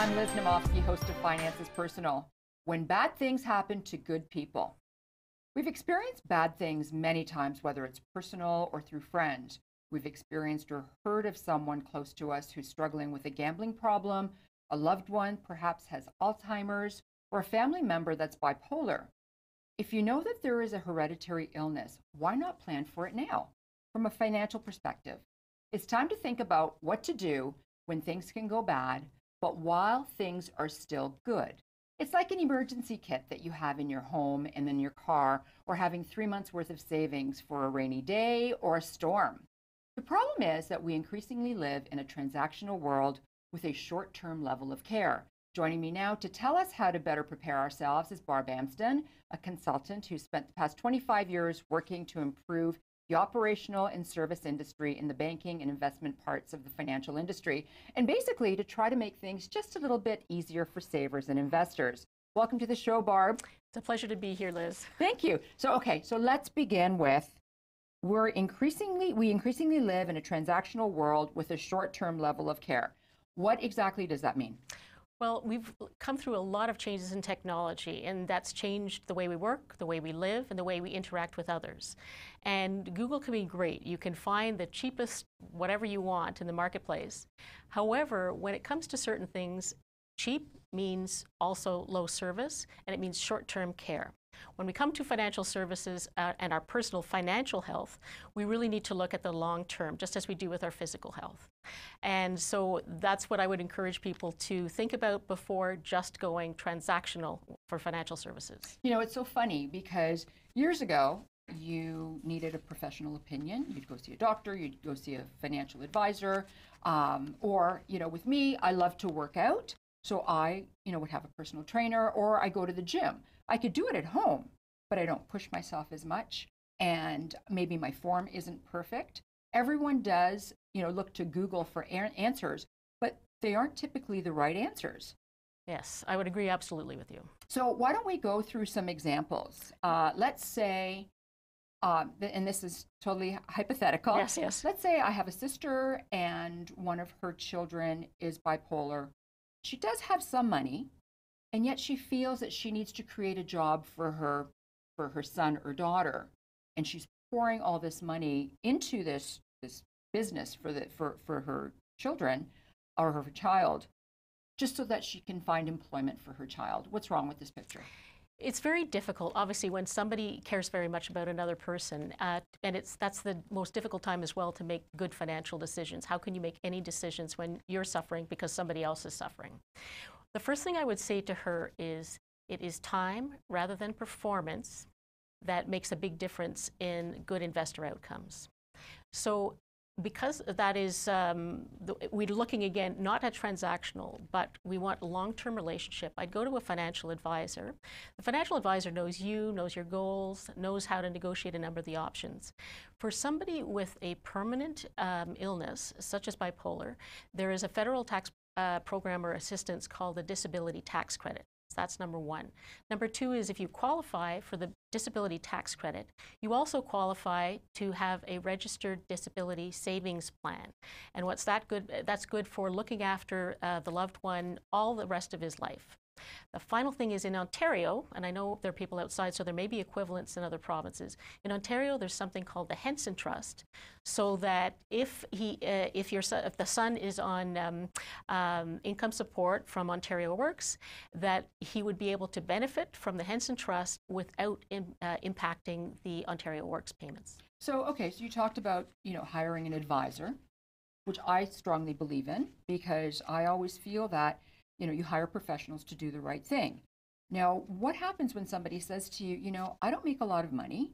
I'm Liz Naumovski, host of Finance is Personal. When bad things happen to good people. We've experienced bad things many times, whether it's personal or through friends. We've experienced or heard of someone close to us who's struggling with a gambling problem, a loved one perhaps has Alzheimer's, or a family member that's bipolar. If you know that there is a hereditary illness, why not plan for it now? From a financial perspective, it's time to think about what to do when things can go bad, but while things are still good. It's like an emergency kit that you have in your home and in your car, or having 3 months worth of savings for a rainy day or a storm. The problem is that we increasingly live in a transactional world with a short-term level of care. Joining me now to tell us how to better prepare ourselves is Barb Amsden, a consultant who spent the past 25 years working to improve the operational and service industry in the banking and investment parts of the financial industry, and basically to try to make things just a little bit easier for savers and investors. Welcome to the show, Barb. It's a pleasure to be here, Liz. Thank you. So let's begin with, we increasingly live in a transactional world with a short-term level of care. What exactly does that mean? Well, we've come through a lot of changes in technology, and that's changed the way we work, the way we live, and the way we interact with others. And Google can be great. You can find the cheapest whatever you want in the marketplace. However, when it comes to certain things, cheap means also low service, and it means short-term care. When we come to financial services and our personal financial health, we really need to look at the long term, just as we do with our physical health. And so that's what I would encourage people to think about before just going transactional for financial services. You know, it's so funny because years ago, you needed a professional opinion. You'd go see a doctor, you'd go see a financial advisor, or, with me, I love to work out. So I, would have a personal trainer, or I go to the gym. I could do it at home, but I don't push myself as much, and maybe my form isn't perfect. Everyone does, look to Google for answers, but they aren't typically the right answers. Yes, I would agree absolutely with you. So why don't we go through some examples? Let's say, and this is totally hypothetical. Yes. Let's say I have a sister and one of her children is bipolar. She does have some money, and yet she feels that she needs to create a job for her son or daughter, and she's pouring all this money into this business for her children or her child, just so that she can find employment for her child. What's wrong with this picture? It's very difficult, obviously, when somebody cares very much about another person, and that's the most difficult time as well to make good financial decisions. How can you make any decisions when you're suffering because somebody else is suffering? The first thing I would say to her is, it is time rather than performance that makes a big difference in good investor outcomes. So because that is, we're looking again, not at transactional, but we want a long-term relationship. I'd go to a financial advisor. The financial advisor knows you, knows your goals, knows how to negotiate a number of the options. For somebody with a permanent illness, such as bipolar, there is a federal tax program or assistance called the disability tax credit. So that's number one. Number two is, if you qualify for the disability tax credit, you also qualify to have a registered disability savings plan. And what's that good? That's good for looking after the loved one all the rest of his life. The final thing is, in Ontario, and I know there are people outside, so there may be equivalents in other provinces. In Ontario, there's something called the Henson Trust, so that if the son is on income support from Ontario Works, that he would be able to benefit from the Henson Trust without impacting the Ontario Works payments. So you talked about hiring an advisor, which I strongly believe in, because I always feel that you hire professionals to do the right thing. Now, what happens when somebody says to you, I don't make a lot of money,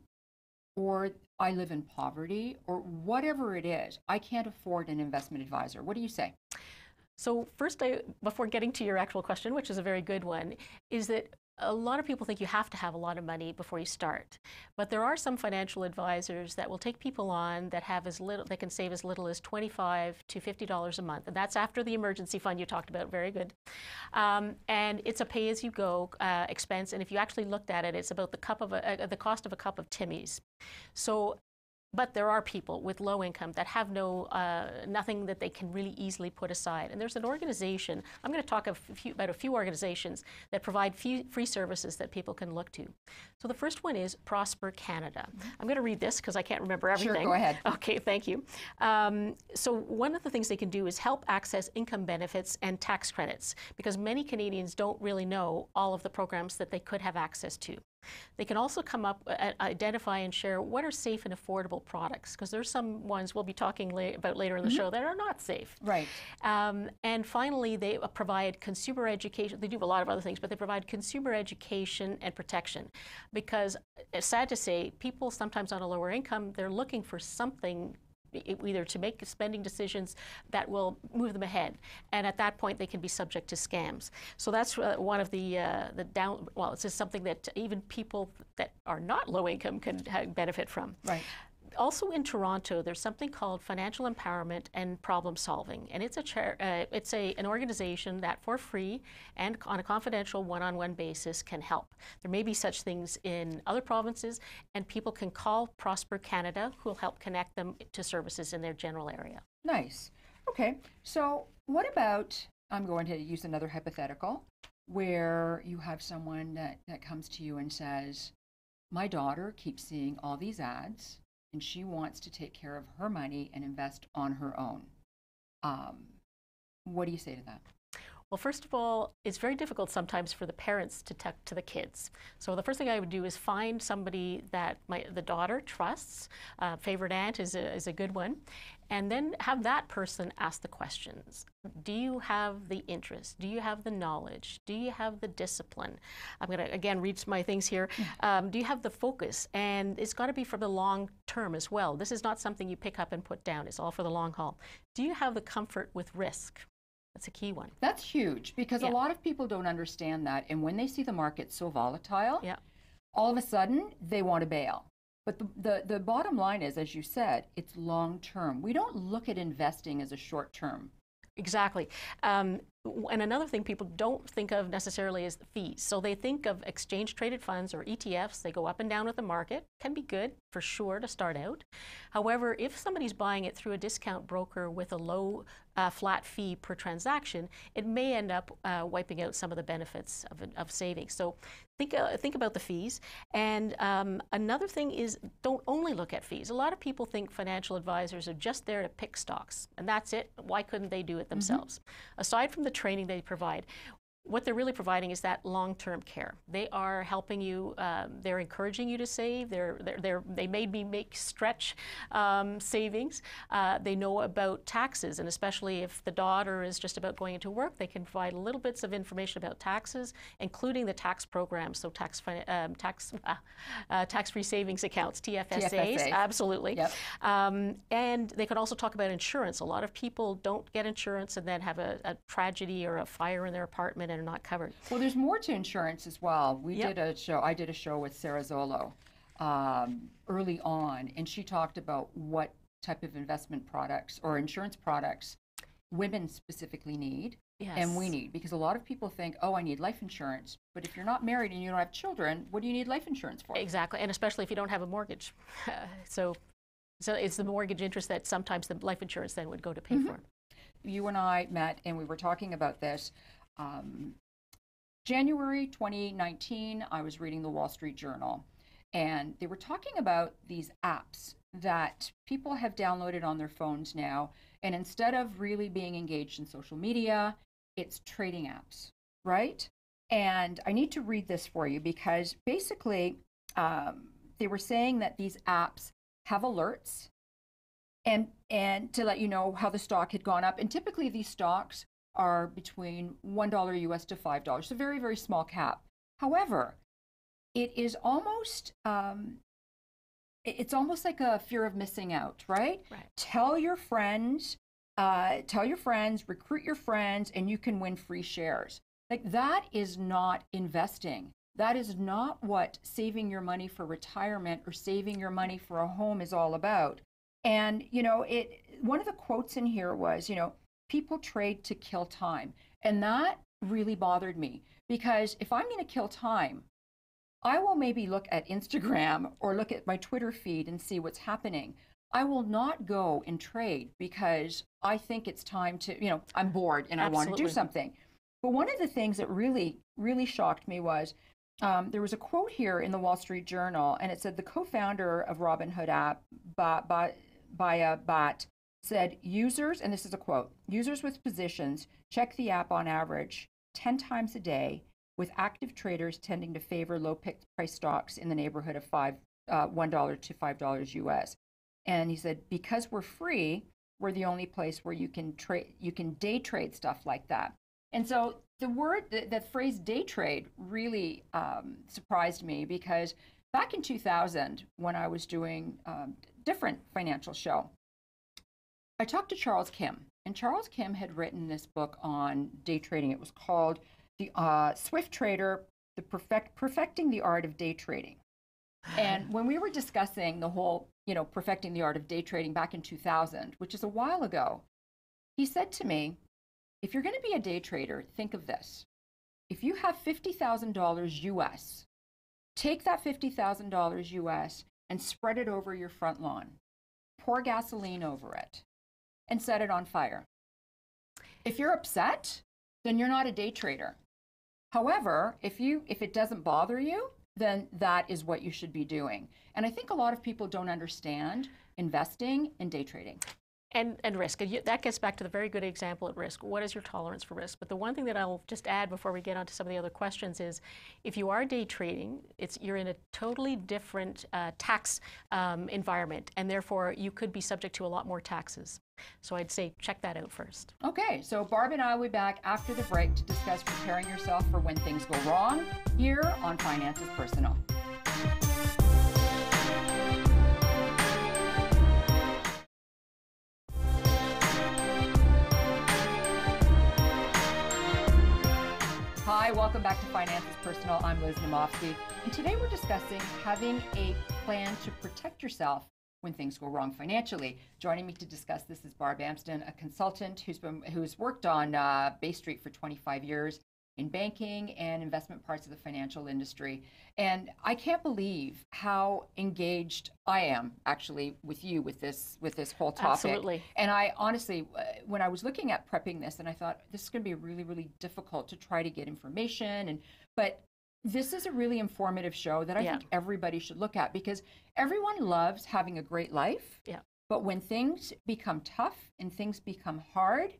or I live in poverty, or whatever it is, I can't afford an investment advisor? What do you say? So first, before getting to your actual question, which is a very good one, is that a lot of people think you have to have a lot of money before you start. But there are some financial advisors that will take people on that have they can save as little as $25 to $50 a month. And that's after the emergency fund you talked about. Very good. And it's a pay-as-you-go expense. And if you actually looked at it, it's about the cost of a cup of Timmy's. So But there are people with low income that have nothing that they can really easily put aside. And there's an organization, I'm going to talk about a few organizations that provide free services that people can look to. So the first one is Prosper Canada. I'm going to read this because I can't remember everything. Sure, go ahead. Okay, thank you. So one of the things they can do is help access income benefits and tax credits, because many Canadians don't really know all of the programs that they could have access to. They can also come up, identify and share what are safe and affordable products, because there's some ones we'll be talking about later in the show that are not safe. Right. And finally, they provide consumer education. They do a lot of other things, but they provide consumer education and protection, because it's sad to say, people sometimes on a lower income, they're looking for something either to make spending decisions that will move them ahead, and at that point they can be subject to scams. So that's one of the it's just something that even people that are not low income can benefit from. Right. Also in Toronto, there's something called Financial Empowerment and Problem Solving, and it's an organization that for free and on a confidential one-on-one basis can help. There may be such things in other provinces, and people can call Prosper Canada, who will help connect them to services in their general area. Nice. Okay, so what about, I'm going to use another hypothetical, where you have someone that comes to you and says, my daughter keeps seeing all these ads, and she wants to take care of her money and invest on her own. What do you say to that? Well, first of all, it's very difficult sometimes for the parents to talk to the kids. So the first thing I would do is find somebody that the daughter trusts. Favorite aunt is a good one. And then have that person ask the questions. Do you have the interest? Do you have the knowledge? Do you have the discipline? I'm going to, again, read my things here. Do you have the focus? And it's got to be for the long term as well. This is not something you pick up and put down. It's all for the long haul. Do you have the comfort with risk? That's a key one. That's huge, because a lot of people don't understand that. And when they see the market so volatile, all of a sudden they want to bail. But the bottom line is, as you said, it's long term. We don't look at investing as a short term. Exactly. And another thing people don't think of necessarily is the fees. So they think of exchange traded funds or ETFs. They go up and down with the market. Can be good for sure to start out. However, if somebody's buying it through a discount broker with a low flat fee per transaction, it may end up wiping out some of the benefits of savings. So think about the fees. And another thing is, don't only look at fees. A lot of people think financial advisors are just there to pick stocks, and that's it. Why couldn't they do it themselves? Aside from the training they provide, what they're really providing is that long-term care. They are helping you. They're encouraging you to save. They made me make stretch savings. They know about taxes, and especially if the daughter is just about going into work, they can provide little bits of information about taxes, including the tax programs. So tax-free savings accounts, TFSAs, absolutely. Yep. And they can also talk about insurance. A lot of people don't get insurance and then have a tragedy or a fire in their apartment and are not covered. Well, there's more to insurance as well. I did a show with Sarah Zolo early on, and she talked about what type of investment products or insurance products women specifically need and we need, because a lot of people think, oh, I need life insurance, but if you're not married and you don't have children, what do you need life insurance for? Exactly, and especially if you don't have a mortgage. So it's the mortgage interest that sometimes the life insurance then would go to pay for. You and I met and we were talking about this. January 2019, I was reading the Wall Street Journal, and they were talking about these apps that people have downloaded on their phones now, and instead of really being engaged in social media, it's trading apps, right? And I need to read this for you, because basically they were saying that these apps have alerts and to let you know how the stock had gone up, and typically these stocks are between $1 US to $5, so very, very small cap. However, it is almost, it's almost like a fear of missing out, right? Tell your friends, recruit your friends, and you can win free shares. Like, that is not investing. That is not what saving your money for retirement or saving your money for a home is all about. And, you know, one of the quotes in here was, you know, people trade to kill time. And that really bothered me, because if I'm going to kill time, I will maybe look at Instagram or look at my Twitter feed and see what's happening. I will not go and trade because I think it's time to, I'm bored and I want to do something. But one of the things that really, really shocked me was there was a quote here in the Wall Street Journal, and it said the co-founder of Robinhood app, Bat, said users, and this is a quote, users with positions check the app on average 10 times a day, with active traders tending to favor low price stocks in the neighborhood of $1 to $5 US. And he said, because we're free, we're the only place where you can day trade stuff like that. And so that phrase day trade really surprised me, because back in 2000, when I was doing a different financial show, I talked to Charles Kim, and Charles Kim had written this book on day trading. It was called The Swift Trader, Perfecting the Art of Day Trading. And when we were discussing the whole, perfecting the art of day trading back in 2000, which is a while ago, he said to me, if you're going to be a day trader, think of this. If you have $50,000 US, take that $50,000 US and spread it over your front lawn. Pour gasoline over it and set it on fire. If you're upset, then you're not a day trader. However, if it doesn't bother you, then that is what you should be doing. And I think a lot of people don't understand investing in day trading. And risk. That gets back to the very good example at risk. What is your tolerance for risk? But the one thing that I'll just add before we get on to some of the other questions is, if you are day trading, you're in a totally different tax environment, and therefore you could be subject to a lot more taxes. So I'd say check that out first. Okay, so Barb and I will be back after the break to discuss preparing yourself for when things go wrong here on Finances Personal. Hi, welcome back to Finances Personal. I'm Liz Naumovski, and today we're discussing having a plan to protect yourself when things go wrong financially. Joining me to discuss this is Barb Amsden, a consultant who's worked on Bay Street for 25 years in banking and investment parts of the financial industry. And I can't believe how engaged I am actually with you with this whole topic. Absolutely. And I honestly, when I was looking at prepping this, and I thought this is going to be really, really difficult to try to get information, but this is a really informative show that I think everybody should look at, because everyone loves having a great life. Yeah. But when things become tough and things become hard,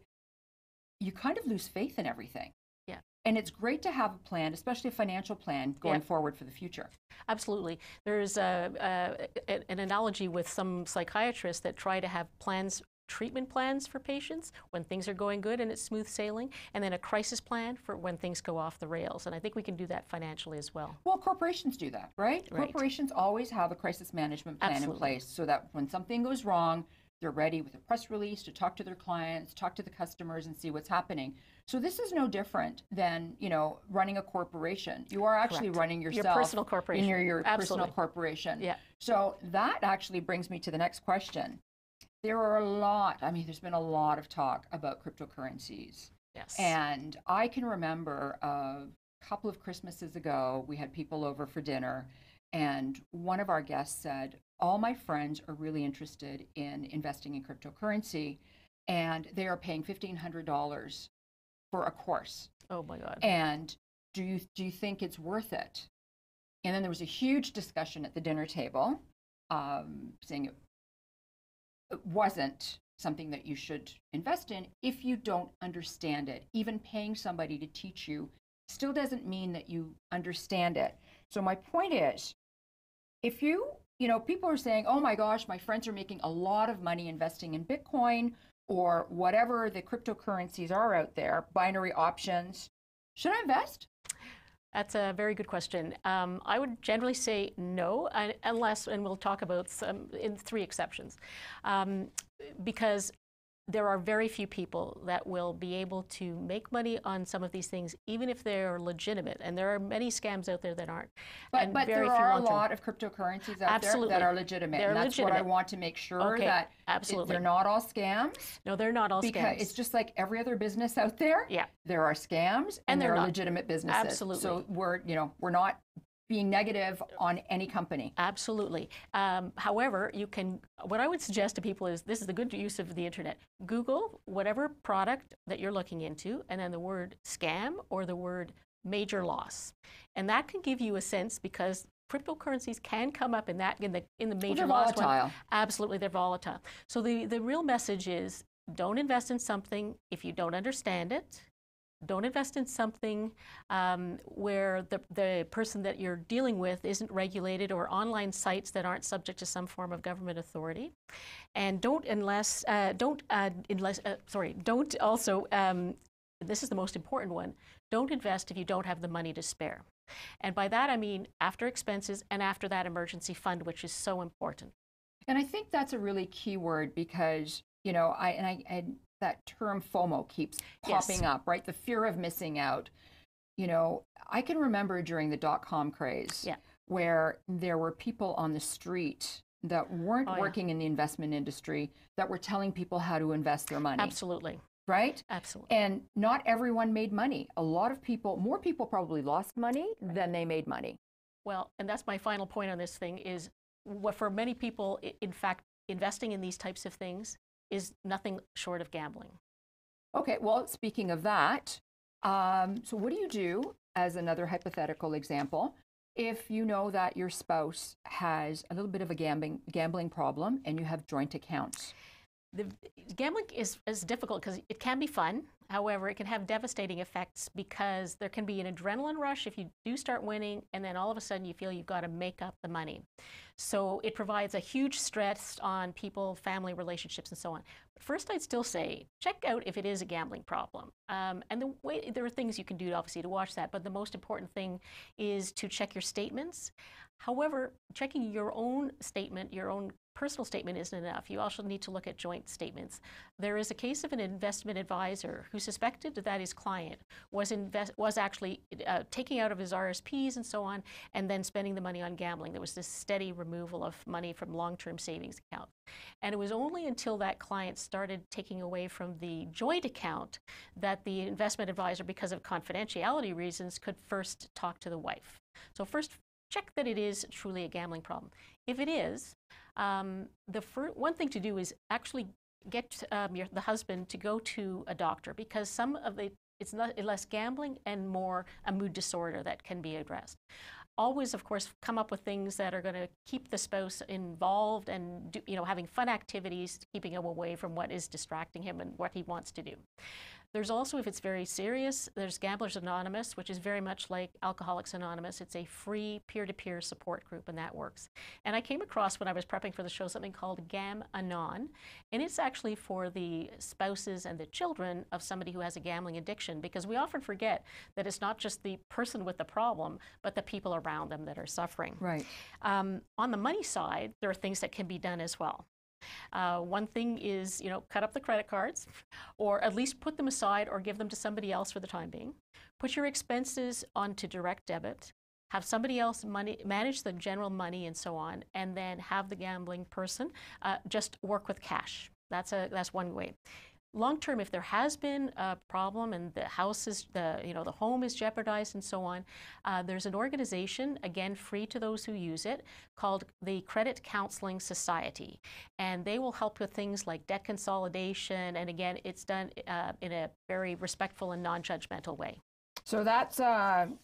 you kind of lose faith in everything. Yeah. And it's great to have a plan, especially a financial plan going forward for the future. Absolutely. There's an analogy with some psychiatrists that try to have treatment plans for patients when things are going good and it's smooth sailing, and then a crisis plan for when things go off the rails. And I think we can do that financially as well. Well, corporations do that, right? Corporations always have a crisis management plan in place, so that when something goes wrong, they're ready with a press release to talk to their clients, talk to the customers, and see what's happening. So this is no different than, running a corporation. You are actually running yourself. Your personal corporation. In your personal corporation. Yeah. So that actually brings me to the next question. There's been a lot of talk about cryptocurrencies. Yes. And I can remember a couple of Christmases ago, we had people over for dinner, and one of our guests said, all my friends are really interested in investing in cryptocurrency, and they are paying $1,500 for a course. Oh my God. And do you think it's worth it? And then there was a huge discussion at the dinner table, saying it wasn't something that you should invest in if you don't understand it. Even paying somebody to teach you still doesn't mean that you understand it. So my point is, if people are saying, oh my gosh, my friends are making a lot of money investing in Bitcoin or whatever the cryptocurrencies are out there, binary options, should I invest? That's a very good question. I would generally say no, unless, and we'll talk about in 3 exceptions, because there are very few people that will be able to make money on some of these things, even if they're legitimate. And there are many scams out there that aren't. But there are a lot of cryptocurrencies out there that are legitimate. And that's what I want to make sure that they're not all scams. No, they're not all scams. Because it's just like every other business out there. Yeah. There are scams and there are legitimate businesses. Absolutely. So we're not being negative on any company. Absolutely. However, what I would suggest to people is, this is the good use of the internet. Google whatever product that you're looking into, and then the word scam or the word major loss. And that can give you a sense, because cryptocurrencies can come up in the major loss one. Volatile. Absolutely, they're volatile. So the real message is, don't invest in something if you don't understand it. Don't invest in something where the person that you're dealing with isn't regulated, or online sites that aren't subject to some form of government authority. And don't also, this is the most important one, don't invest if you don't have the money to spare. And by that I mean after expenses and after that emergency fund, which is so important. And I think that's a really key word, because, you know, that term FOMO keeps popping up, right? The fear of missing out. You know, I can remember during the dot-com craze where there were people on the street that weren't working in the investment industry that were telling people how to invest their money. Absolutely. Right? Absolutely. And not everyone made money. A lot of people, more people probably lost money than they made money. Well, and that's my final point on this thing is, for many people, in fact, investing in these types of things is nothing short of gambling. Okay, well, speaking of that, so what do you do, as another hypothetical example, if you know that your spouse has a little bit of a gambling problem and you have joint accounts? The gambling is difficult because it can be fun. However, it can have devastating effects, because there can be an adrenaline rush if you do start winning, and then all of a sudden you feel you've got to make up the money. So it provides a huge stress on people, family relationships, and so on. But first, I'd still say, check out if it is a gambling problem. And there are things you can do, obviously, to watch that, but the most important thing is to check your statements. However, checking your own statement, your own personal statement, isn't enough. You also need to look at joint statements. There is a case of an investment advisor who suspected that his client was actually taking out of his RSPs and so on, and then spending the money on gambling. There was this steady removal of money from long-term savings accounts. And it was only until that client started taking away from the joint account that the investment advisor, because of confidentiality reasons, could first talk to the wife. So first, check that it is truly a gambling problem. If it is, one thing to do is actually get the husband to go to a doctor, because it's not less gambling and more a mood disorder that can be addressed. Always, of course, come up with things that are going to keep the spouse involved and having fun activities, keeping him away from what is distracting him and what he wants to do. There's also, if it's very serious, there's Gamblers Anonymous, which is very much like Alcoholics Anonymous. It's a free peer-to-peer support group, and that works. And I came across, when I was prepping for the show, something called Gam Anon, and it's actually for the spouses and the children of somebody who has a gambling addiction, because we often forget that it's not just the person with the problem, but the people around them that are suffering. Right. On the money side, there are things that can be done as well. One thing is, cut up the credit cards, or at least put them aside or give them to somebody else for the time being. Put your expenses onto direct debit. Have somebody else manage the general money and so on, and then have the gambling person just work with cash. That's one way. Long term, if there has been a problem and the house is, the home is jeopardized and so on, there's an organization, again, free to those who use it, called the Credit Counseling Society. And they will help with things like debt consolidation. And again, it's done in a very respectful and non-judgmental way. So that's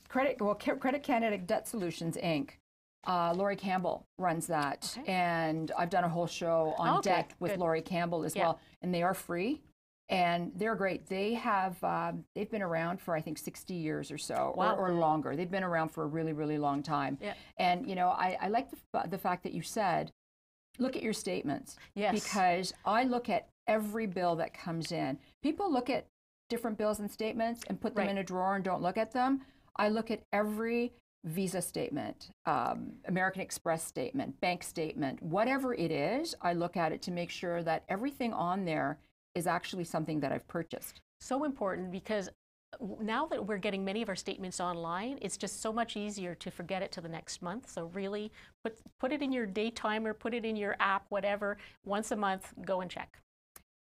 Credit Canada Debt Solutions, Inc. Lori Campbell runs that. Okay. And I've done a whole show on debt with Lori Campbell as well. And they are free. And they're great. They have, they've been around for, I think, 60 years or so, or longer. They've been around for a really, really long time. Yeah. And, I like the fact that you said, look at your statements. Yes. Because I look at every bill that comes in. People look at different bills and statements and put them in a drawer and don't look at them. I look at every Visa statement, American Express statement, bank statement, whatever it is, I look at it to make sure that everything on there is actually something that I've purchased. So important, because now that we're getting many of our statements online, it's just so much easier to forget it to the next month. So really put it in your day timer, put it in your app, whatever, once a month, go and check.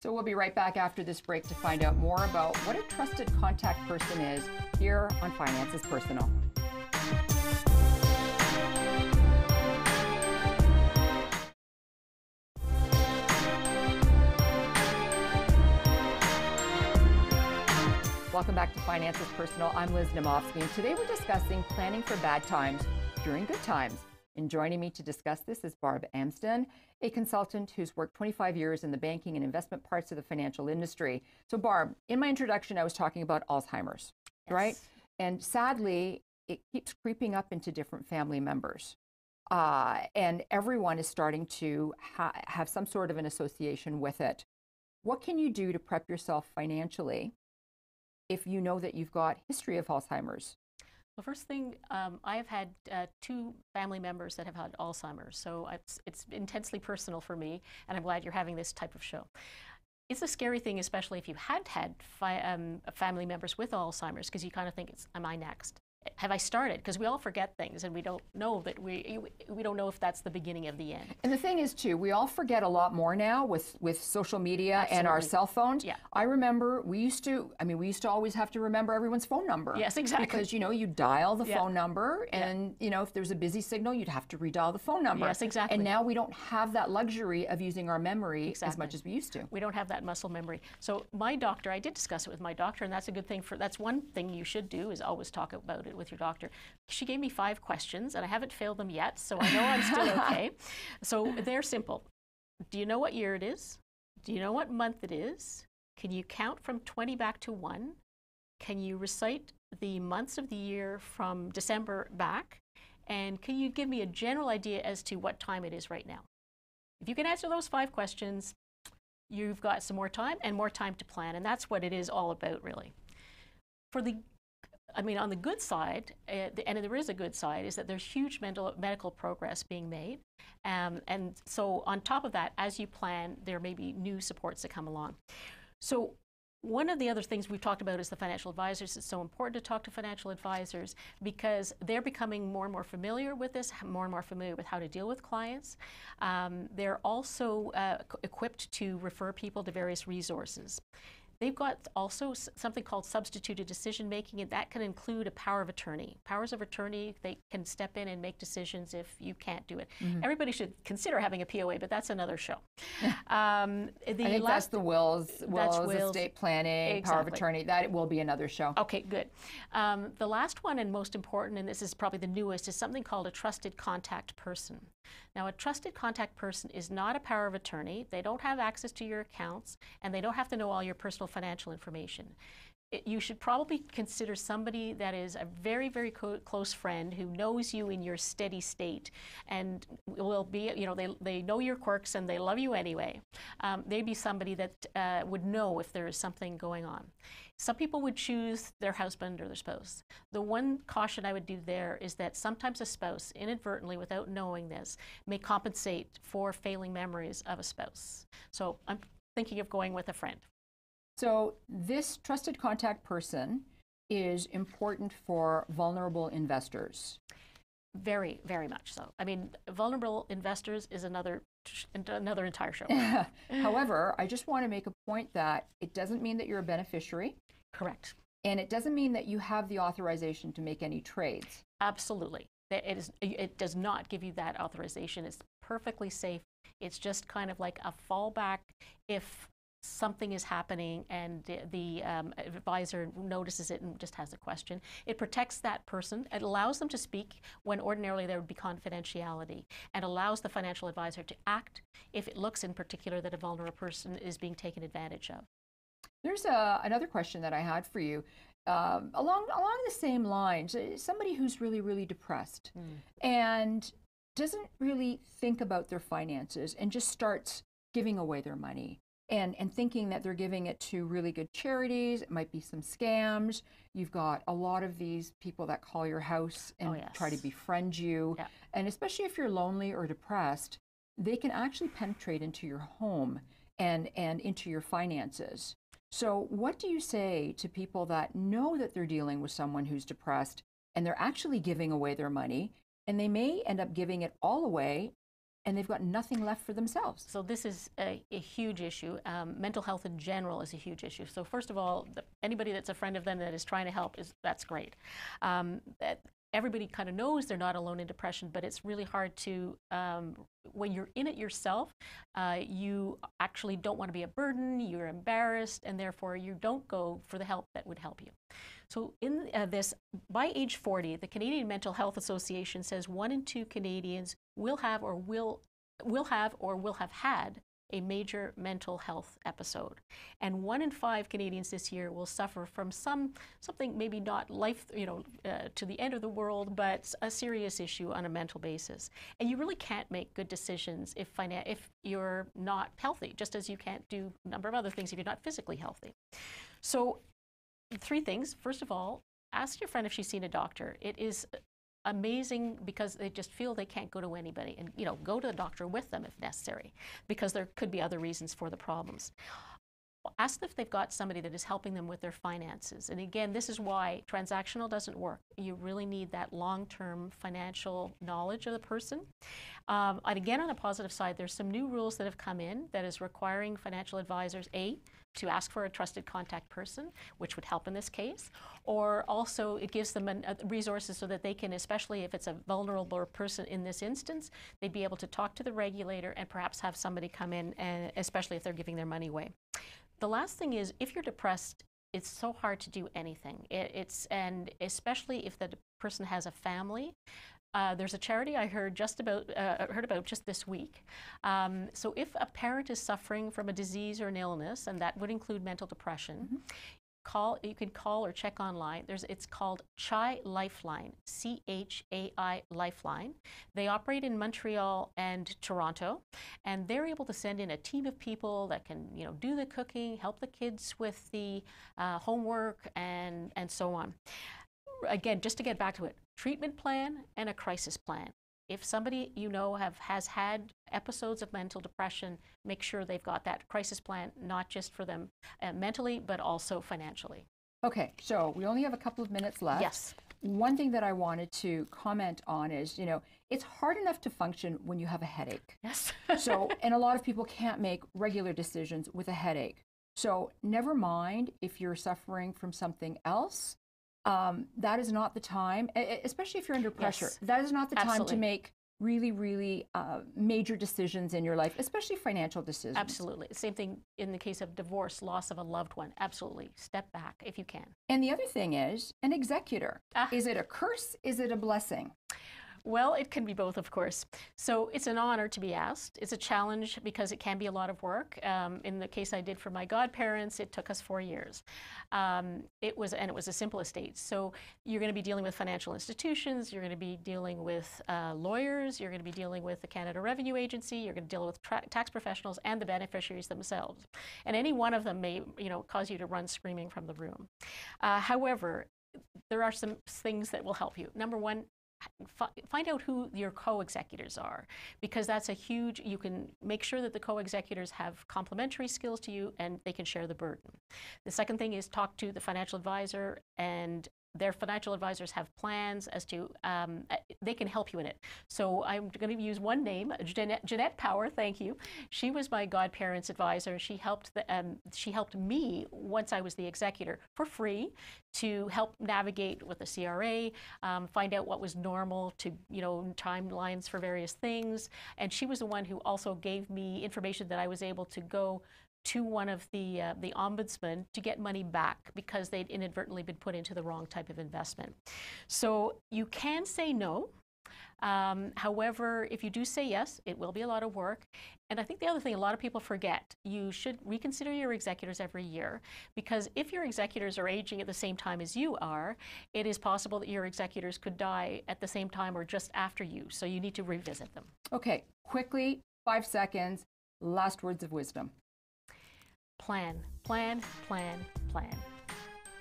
So we'll be right back after this break to find out more about what a trusted contact person is here on Finance is Personal. Welcome back to Finances Personal. I'm Liz Naumovski, and today we're discussing planning for bad times during good times. And joining me to discuss this is Barb Amsden, a consultant who's worked 25 years in the banking and investment parts of the financial industry. So Barb, in my introduction, I was talking about Alzheimer's, right? And sadly, it keeps creeping up into different family members. And everyone is starting to have some sort of an association with it. What can you do to prep yourself financially if you know that you've got history of Alzheimer's? The first thing, I have had 2 family members that have had Alzheimer's, so it's intensely personal for me, and I'm glad you're having this type of show. It's a scary thing, especially if you had family members with Alzheimer's, because you kind of think, am I next? Have I started? Because we all forget things, and we don't know that we don't know if that's the beginning of the end. And the thing is, too, we all forget a lot more now with social media and our cell phones. Yeah. I remember we used to always have to remember everyone's phone number. Yes, exactly. Because, you dial the phone number, and, if there's a busy signal, you'd have to redial the phone number. Yes, exactly. And now we don't have that luxury of using our memory as much as we used to. We don't have that muscle memory. So my doctor, I did discuss it with my doctor, and that's a good thing that's one thing you should do, is always talk about it with your doctor. She gave me 5 questions, and I haven't failed them yet, so I know I'm still okay. So they're simple. Do you know what year it is? Do you know what month it is? Can you count from 20 back to 1? Can you recite the months of the year from December back? And can you give me a general idea as to what time it is right now? If you can answer those 5 questions, you've got some more time and more time to plan, and that's what it is all about, really. On the good side, and there is a good side, is that there's huge medical progress being made. And so on top of that, as you plan, there may be new supports that come along. So one of the other things we've talked about is the financial advisors. It's so important to talk to financial advisors because they're becoming more and more familiar with this, more and more familiar with how to deal with clients. They're also equipped to refer people to various resources. They've got also something called substituted decision making, and that can include a power of attorney. Powers of attorney, they can step in and make decisions if you can't do it. Mm-hmm. Everybody should consider having a POA, but that's another show. I think that's the wills, estate planning, exactly. Power of attorney. That will be another show. Okay, good. The last one and most important, and this is probably the newest, is something called a trusted contact person. Now, a trusted contact person is not a power of attorney. They don't have access to your accounts, and they don't have to know all your personal financial information. You should probably consider somebody that is a very, very close friend who knows you in your steady state and will be, they know your quirks and they love you anyway. They'd be somebody that would know if there is something going on. Some people would choose their husband or their spouse. The one caution I would do there is that sometimes a spouse, inadvertently, without knowing this, may compensate for failing memories of a spouse. So I'm thinking of going with a friend. So this trusted contact person is important for vulnerable investors. Very, very much so. Vulnerable investors is another entire show. However, I just want to make a point that it doesn't mean that you're a beneficiary. Correct. And it doesn't mean that you have the authorization to make any trades. Absolutely. It does not give you that authorization. It's perfectly safe. It's just kind of like a fallback if something is happening and the advisor notices it and just has a question. It protects that person. It allows them to speak when ordinarily there would be confidentiality, and allows the financial advisor to act if it looks in particular that a vulnerable person is being taken advantage of. There's another question that I had for you. Along the same lines, somebody who's really, really depressed and doesn't really think about their finances and just starts giving away their money. And thinking that they're giving it to really good charities. It might be some scams. You've got a lot of these people that call your house and try to befriend you. Yeah. And especially if you're lonely or depressed, they can actually penetrate into your home and into your finances. So what do you say to people that know that they're dealing with someone who's depressed and they're actually giving away their money, and they may end up giving it all away and they've got nothing left for themselves? So this is a huge issue. Mental health in general is a huge issue. So first of all, anybody that's a friend of them that is trying to help, that's great. everybody kind of knows they're not alone in depression, but it's really hard to, when you're in it yourself, you actually don't want to be a burden, you're embarrassed, and therefore you don't go for the help that would help you. So in this, by age 40, the Canadian Mental Health Association says 1 in 2 Canadians will have or will have had a major mental health episode. And 1 in 5 Canadians this year will suffer from something maybe not life, to the end of the world, but a serious issue on a mental basis. And you really can't make good decisions if you're not healthy, just as you can't do a number of other things if you're not physically healthy. So 3 things. First of all, ask your friend if she's seen a doctor. It is amazing because they just feel they can't go to anybody, and go to the doctor with them if necessary, because there could be other reasons for the problems. Ask if they've got somebody that is helping them with their finances. And again, this is why transactional doesn't work. You really need that long-term financial knowledge of the person. And again, on the positive side, there's some new rules that have come in that is requiring financial advisors, to ask for a trusted contact person, which would help in this case, or also it gives them resources so that they can, especially if it's a vulnerable person in this instance, they'd be able to talk to the regulator and perhaps have somebody come in, and especially if they're giving their money away. The last thing is, if you're depressed, it's so hard to do anything. And especially if the person has a family. There's a charity I heard about just this week. So if a parent is suffering from a disease or an illness, and that would include mental depression, you can call or check online. It's called CHAI Lifeline, CHAI Lifeline. They operate in Montreal and Toronto, and they're able to send in a team of people that can, do the cooking, help the kids with the homework, and so on. Again, just to get back to it, treatment plan and a crisis plan. If somebody has had episodes of mental depression, make sure they've got that crisis plan, not just for them mentally, but also financially. Okay, so we only have a couple of minutes left. Yes. One thing that I wanted to comment on is, it's hard enough to function when you have a headache. Yes. And a lot of people can't make regular decisions with a headache. So never mind if you're suffering from something else. That is not the time, especially if you're under pressure. Yes. That is not the time Absolutely. to make really, really major decisions in your life, especially financial decisions. Absolutely. Same thing in the case of divorce, loss of a loved one. Absolutely. Step back if you can. And the other thing is, an executor. Is it a curse? Is it a blessing? Well, it can be both, of course. So it's an honor to be asked. It's a challenge because it can be a lot of work. In the case I did for my godparents, it took us 4 years. It was a simple estate. So you're going to be dealing with financial institutions, you're going to be dealing with lawyers, you're going to be dealing with the Canada Revenue Agency, you're going to deal with tax professionals and the beneficiaries themselves. And any one of them may, cause you to run screaming from the room. However, there are some things that will help you. Number one, find out who your co-executors are, because that's you can make sure that the co-executors have complementary skills to you and they can share the burden. The second thing is talk to the financial advisor, and their financial advisors have plans as to, they can help you in it. So I'm going to use one name, Jeanette Power, thank you. She was my godparents' advisor. She helped me once I was the executor for free to help navigate with the CRA, find out what was normal to, timelines for various things. And she was the one who also gave me information that I was able to go to one of the ombudsman to get money back because they'd inadvertently been put into the wrong type of investment. So you can say no. However, if you do say yes, it will be a lot of work. And I think the other thing a lot of people forget, you should reconsider your executors every year, because if your executors are aging at the same time as you are, it is possible that your executors could die at the same time or just after you. So you need to revisit them. Okay, quickly, 5 seconds, last words of wisdom. Plan, plan, plan, plan.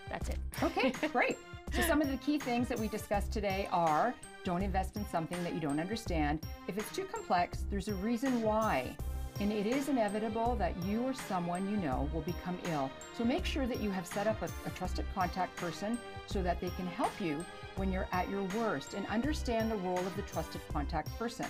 That's it. Okay, great. So some of the key things that we discussed today are: don't invest in something that you don't understand. If it's too complex, there's a reason why. And it is inevitable that you or someone you know will become ill. So make sure that you have set up a trusted contact person so that they can help you when you're at your worst, and understand the role of the trusted contact person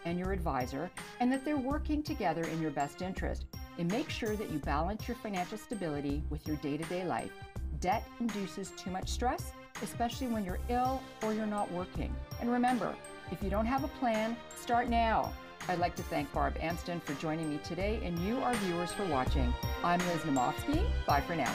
and your advisor, and that they're working together in your best interest. And make sure that you balance your financial stability with your day-to-day life. Debt induces too much stress, especially when you're ill or you're not working. And remember, if you don't have a plan, start now. I'd like to thank Barb Amsden for joining me today and you, our viewers, for watching. I'm Liz Naumovski. Bye for now.